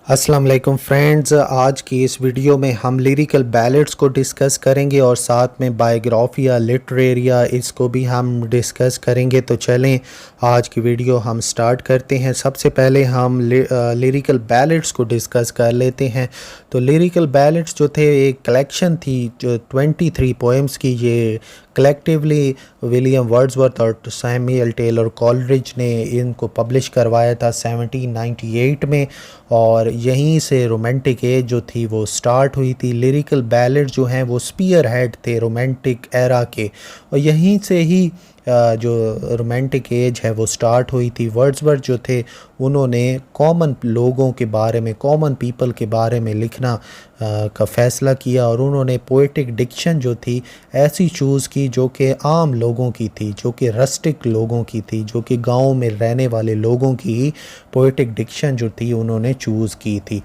अस्सलाम वालेकुम फ्रेंड्स, आज की इस वीडियो में हम लिरिकल बैलेट्स को डिस्कस करेंगे और साथ में बायोग्राफिया लिटरेरिया इसको भी हम डिस्कस करेंगे। तो चलें आज की वीडियो हम स्टार्ट करते हैं। सबसे पहले हम लिरिकल बैलेट्स को डिस्कस कर लेते हैं। तो लिरिकल बैलेट्स जो थे एक कलेक्शन थी जो 23 पोएम्स की। ये कलेक्टिवली विलियम वर्ड्सवर्थ और सैमुअल टेलर कॉलरिज ने इनको पब्लिश करवाया था 1798 में, और यहीं से रोमांटिक एज जो थी वो स्टार्ट हुई थी। लिरिकल बैलेट जो हैं वो स्पीयर हेड थे रोमांटिक एरा के, और यहीं से ही जो रोमांटिक एज है वो स्टार्ट हुई थी। वर्ड्सवर्थ जो थे उन्होंने कॉमन लोगों के बारे में, कॉमन पीपल के बारे में लिखना का फ़ैसला किया, और उन्होंने पोएटिक डिक्शन जो थी ऐसी चूज़ की जो कि आम लोगों की थी, जो कि रस्टिक लोगों की थी, जो कि गांव में रहने वाले लोगों की ही पोएटिक डिक्शन जो थी उन्होंने चूज़ की थी।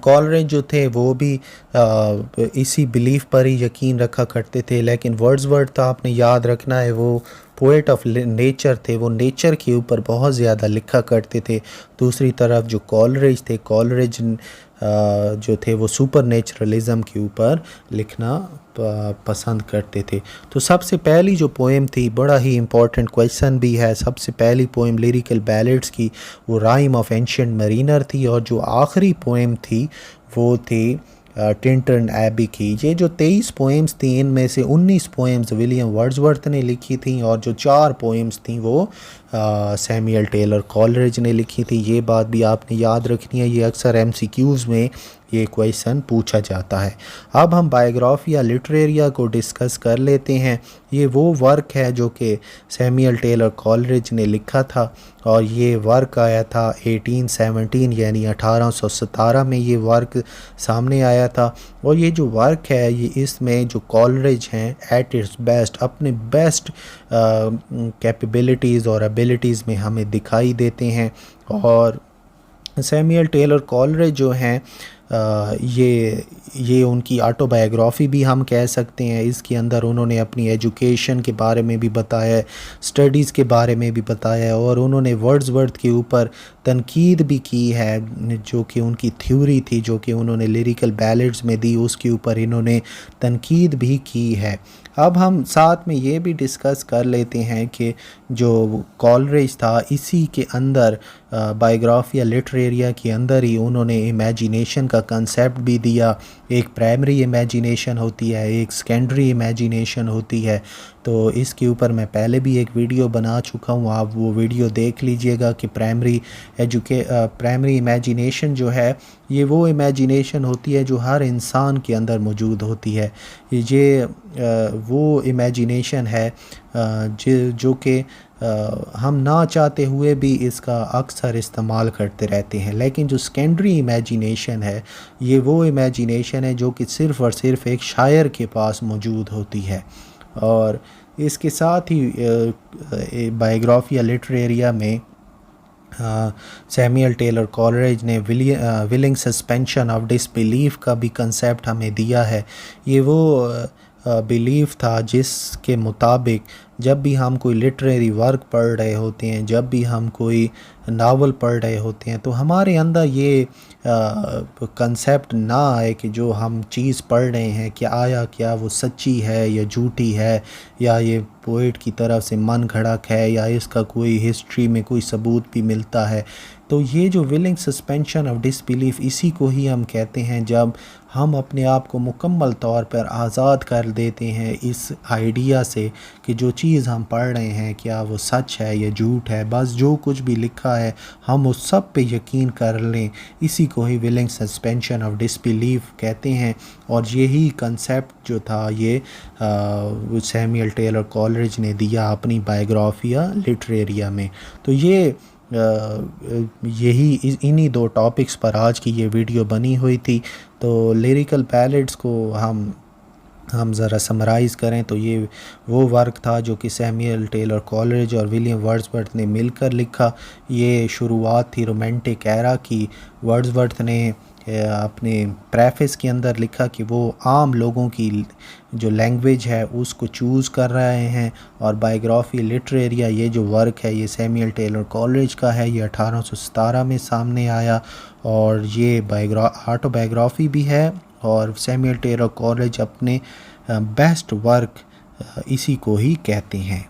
कॉलरेज जो थे वो भी इसी बिलीफ पर ही यकीन रखा करते थे, लेकिन वर्ड्सवर्थ था, आपने याद रखना है, वो पोएट ऑफ नेचर थे, वो नेचर के ऊपर बहुत ज़्यादा लिखा करते थे। दूसरी तरफ जो कॉलरेज थे, कॉलरेज जो थे वो सुपर नेचुरलिज़म के ऊपर लिखना पसंद करते थे। तो सबसे पहली जो पोएम थी, बड़ा ही इम्पोर्टेंट क्वेश्चन भी है, सबसे पहली पोएम लिरिकल बैलेट्स की वो राइम ऑफ एंशिएंट मरीनर थी, और जो आखिरी पोएम थी वो थी टिंटन एबी की। ये जो 23 पोएम्स थी इनमें से 19 पोएम्स विलियम वर्ड्सवर्थ ने लिखी थी, और जो 4 पोएम्स थी वो सैमुअल टेलर कॉलरिज ने लिखी थी। ये बात भी आपने याद रखनी है, ये अक्सर एमसीक्यूज़ में ये क्वेश्चन पूछा जाता है। अब हम बायोग्राफिया लिटरेरिया को डिस्कस कर लेते हैं। ये वो वर्क है जो कि सैमुअल टेलर कॉलरिज ने लिखा था, और ये वर्क आया था 1817 यानी 1817 में ये वर्क सामने आया था। और ये जो वर्क है ये इसमें जो कॉलरिज हैं एट इट्स बेस्ट, अपने बेस्ट कैपेबिलिटीज़ और एबिलिटीज़ में हमें दिखाई देते हैं। और सैमुअल टेलर कॉलरिज जो हैं ये उनकी ऑटोबायोग्राफ़ी भी हम कह सकते हैं। इसके अंदर उन्होंने अपनी एजुकेशन के बारे में भी बताया है, स्टडीज़ के बारे में भी बताया है, और उन्होंने वर्ड्सवर्थ के ऊपर तनकीद भी की है, जो कि उनकी थ्योरी थी जो कि उन्होंने लिरिकल बैलेट्स में दी, उसके ऊपर इन्होंने तनकीद भी की है। अब हम साथ में ये भी डिस्कस कर लेते हैं कि जो कॉलरिज था इसी के अंदर बायोग्राफिया लिटरेरिया के अंदर ही उन्होंने इमेजिनेशन का कंसेप्ट भी दिया। एक प्राइमरी इमेजिनेशन होती है, एक सेकेंडरी इमेजिनेशन होती है। तो इसके ऊपर मैं पहले भी एक वीडियो बना चुका हूँ, आप वो वीडियो देख लीजिएगा कि प्राइमरी इमेजिनेशन जो है ये वो इमेजिनेशन होती है जो हर इंसान के अंदर मौजूद होती है। ये वो इमेजिनेशन है जो कि हम ना चाहते हुए भी इसका अक्सर इस्तेमाल करते रहते हैं। लेकिन जो सेकेंडरी इमेजिनेशन है ये वो इमेजिनेशन है जो कि सिर्फ़ और सिर्फ एक शायर के पास मौजूद होती है। और इसके साथ ही बायोग्राफिया लिटरेरिया में सैमुअल टेलर कॉलरिज ने विलिंग सस्पेंशन ऑफ डिसबिलीफ का भी कंसेप्ट हमें दिया है। ये वो बिलीफ था जिसके मुताबिक जब भी हम कोई लिटरेरी वर्क पढ़ रहे होते हैं, जब भी हम कोई नावल पढ़ रहे होते हैं, तो हमारे अंदर ये कंसेप्ट ना आए कि जो हम चीज़ पढ़ रहे हैं क्या वो सच्ची है या झूठी है, या ये पोइट की तरफ से मन घड़त है, या इसका कोई हिस्ट्री में कोई सबूत भी मिलता है। तो ये जो विलिंग सस्पेंशन ऑफ डिसबिलीफ इसी को ही हम कहते हैं जब हम अपने आप को मुकम्मल तौर पर आज़ाद कर देते हैं इस आइडिया से कि जो चीज़ हम पढ़ रहे हैं क्या वो सच है या झूठ है, बस जो कुछ भी लिखा है हम उस सब पे यकीन कर लें। इसी को ही विलिंग सस्पेंशन ऑफ डिसबिलीफ कहते हैं। और यही कंसेप्ट जो था ये सैमुअल टेलर कॉलरिज ने दिया अपनी बायोग्राफिया लिटरेरिया में। तो ये यही इन्हीं दो टॉपिक्स पर आज की ये वीडियो बनी हुई थी। तो लिरिकल बैलेट्स को हम ज़रा समराइज़ करें तो ये वो वर्क था जो कि सैमुअल टेलर कॉलरिज और विलियम वर्ड्सवर्थ ने मिलकर लिखा। ये शुरुआत थी रोमांटिक एरा की। वर्ड्सवर्थ ने अपने प्रेफेस के अंदर लिखा कि वो आम लोगों की जो लैंग्वेज है उसको चूज़ कर रहे हैं। और बायोग्राफी लिटरेरिया ये जो वर्क है ये सैमुअल टेलर कॉलेरिज का है, ये 1817 में सामने आया और ये ऑटोबायोग्राफी भी है। और सैमुअल टेलर कॉलेरिज अपने बेस्ट वर्क इसी को ही कहते हैं।